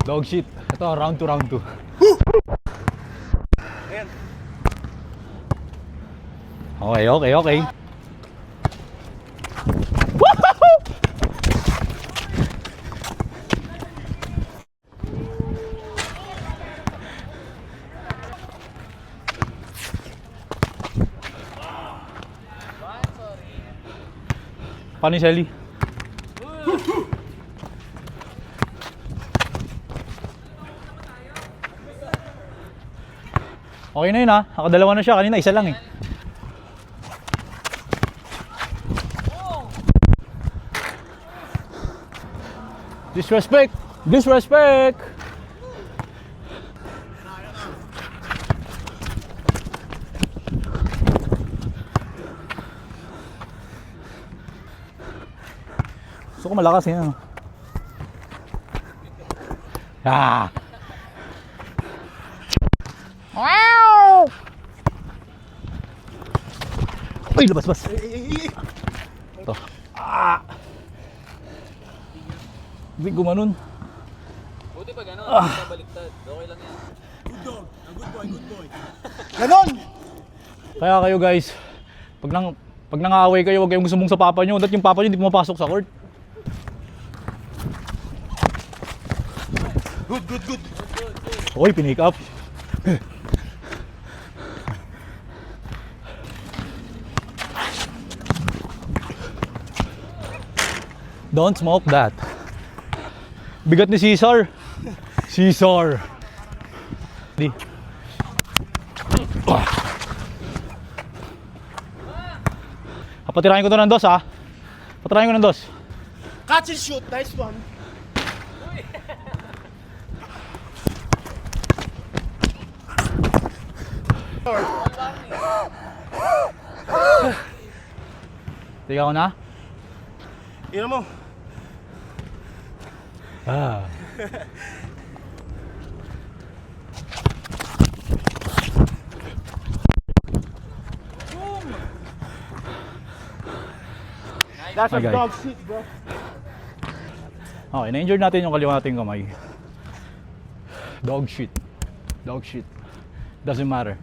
Dog shit. Ito, round 2, round 2. Ayan. Okay, okay, okay. Paano yung Shelly? Okay na yun ha. Nakadalawa na siya. Kanina isa lang eh. Disrespect! Disrespect! Gusto ko malakas yun. Ah! Wow! Ay, labas-bas. Ito. Ah! Hindi gumanon. Buti pa gano'n, hindi baliktad. Okay lang yan. Good dog. A good boy, good boy. Ganon! Kaya kayo guys, pag nangaaway kayo, huwag kayong sumbong sa papa nyo. Dahil yung papa nyo hindi pumapasok sa court. Good, good, good. Oy, pinick up. Don't smoke that. Bigat ni Cesar. Cesar. Di. Patirahin ko to ng dos ha. Patirahin ko ng dos. Catch and shoot. Nice one. Tiga ko na. Ina mo. Ah. That's a Okay. dog shit, bro. Okay, na-injure natin yung kaliwa nating kamay. Dog shit. Dog shit. Doesn't matter.